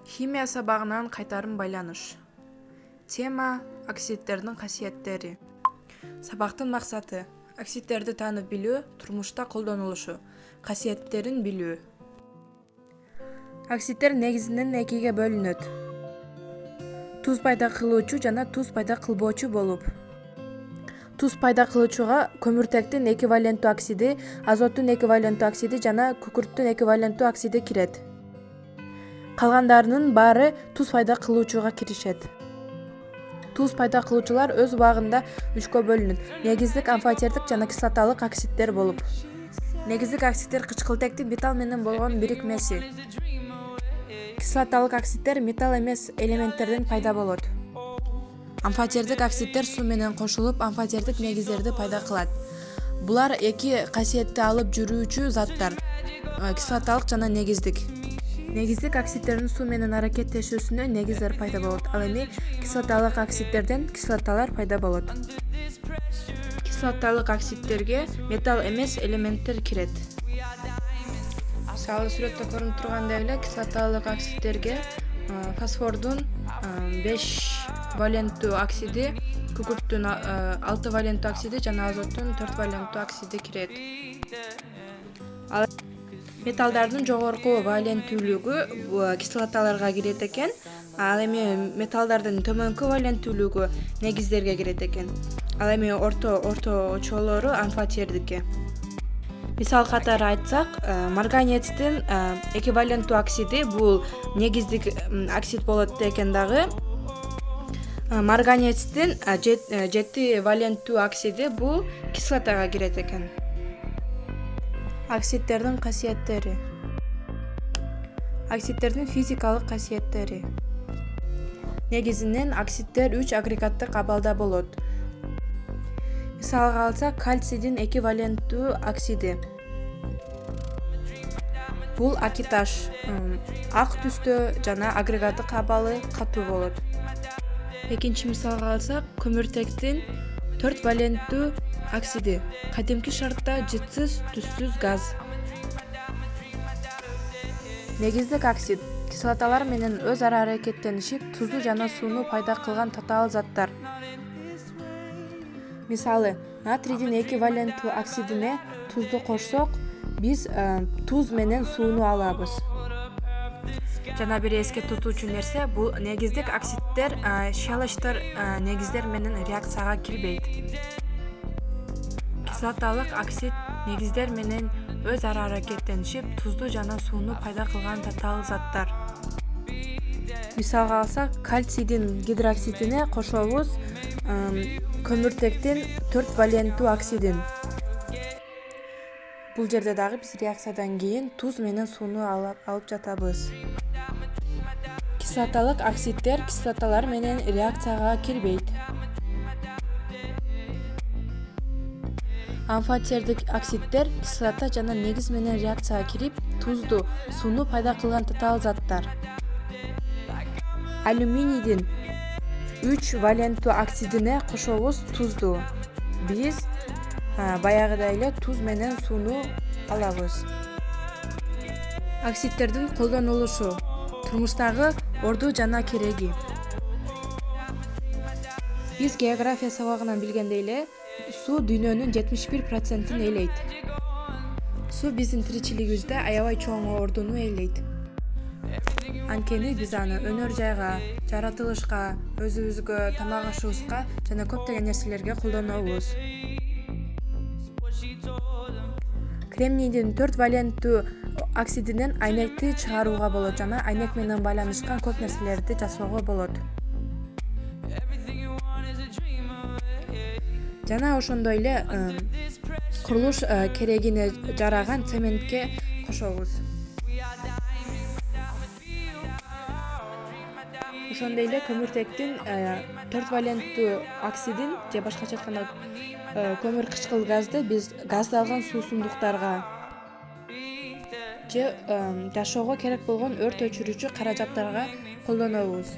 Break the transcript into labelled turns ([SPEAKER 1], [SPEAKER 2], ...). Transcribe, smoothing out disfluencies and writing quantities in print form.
[SPEAKER 1] Химия сабагынан кайтарым байланыш. Тема оксидтердин касиеттери. Сабактын максаты оксидтерди таанып билүү, турмушта колдонулушу, касиеттерин билүү. Оксидтер негизинен экиге бөлүнөт. Туз пайда кылуучу жана туз пайда кылбоочу болуп. Туз пайда кылуучуга көмүртектин эквиваленттүү оксиди, азоттун эквиваленттүү оксиди жана күкүрттүн эквиваленттүү оксиди кирет. Калгандарынын баары туз пайда кылуучуга киришет. Туз пайда кылуучулар өз убагында үчкө бөлүнөт. Негиздик амфотердик жана кислоталык оксидтер болуп. Негиздик оксидтер кычкылтектин металл менен болгон бирикмеси. Кислоталык оксидтер металл эмес элементтерден пайда болот. Амфотердик оксидтер суу менен кошулуп, амфотердик негиздерди пайда кылат. Булар эки касиетти алып жүрүүчү заттар: кислоталык жана негиздик. Негиздик оксидтердин суу менен аракеттешүүсүнө негиздер пайда болот. Ал эми кислоталык оксидтерден кислоталар пайда болот. Кислоталык оксидтерге металл эмес элементтер кирет. Мисалы сүрөттө көрүнүп тургандай эле кислоталык оксидтерге фосфордун 5 валенттүү оксиди, күкүрттүн 6 валенттүү оксиди жана азоттун 4 валенттүү оксиди кирет. Металлдардын жогорку валенттүүлүгү кислоталарга кирет экен, ал эми металлдардын төмөнкү валенттүүлүгү негиздерге кирет экен. Ал эми орточолору амфотердикке. Мисал катары айтсак, марганецтин эквиваленттүү оксиди бул негиздик оксид болот экен дагы. Марганецтин 7 валенттүү оксиди бул кислотага кирет экен. Оксидтердин касиеттери. Оксидтердин физикалык касиеттери. Негизинен оксидтер 3 агрегаттык абалда болот. Мисалга алсак, кальцийдин эквиваленттүү оксиди. Бул акиташ, ак түстө жана агрегаттык абалы катуу болот. Экинчи мисалга алсак, көмүртектин 4 валенттүү оксиди. Кадимки шартта жытсыз, түссүз газ. Негиздик оксид кислоталар менен өз ара аракеттенишип, тузду жана сууну пайда кылган татаал заттар. Мисалы, натрийдин эквиваленттүү оксидине тузду кошсок, биз туз менен сууну алабыз. Жана бир эске тутуучу нерсе, бул негиздик оксидтер щелочтор негиздер менен реакцияга кирбейт. Кислоталык оксид негиздер менен өз ара аракеттенишип, тузду жана сууну пайда кылган татаал заттар. Мисалга алсак, кальцийдин гидроксидине кошобуз көмүртектин 4 валенттүү оксидин. Бул жерде дагы биз реакциядан кийин туз менен сууну алып жатабыз. Кислоталык оксидтер кислоталар менен реакцияга кирбейт. Амфотердик оксидтер кислота жана негиз менен реакцияга кирип, тузду, сууну пайда кылган татаал заттар. Алюминийдин 3 валенттүү оксидине кошобуз тузду. Биз баягыдай эле туз менен сууну алабыз. Оксидтердин колдонулушу, турмуштагы орду жана кереги. Биз география сабагынан билгендей эле, суу дүйнөнүн 71%-ин ээлейт. Суу биздин тиричилигибизде аябай чоң ордуну ээлейт. Анткени биз аны өнөр жайга, жаратылышка, өзүбүзгө, тамак ашыбызга жана көптөгөн нерселерге колдонобуз. Кремнийдин 4 валенттүү оксидинен айнекти чыгарууга болот жана айнек менен байланышкан көп нерселерди жасоого болот. Жана ошондой эле курулуш керегине жараган цементке кошобуз. Ошондой эле көмүртектин 4 валенттүү оксидин же башкача айтканда көмүр кычкыл газды биз газдалган суусундуктарга же жашоого керек болгон өрт өчүрүүчү каражаттарга колдонобуз.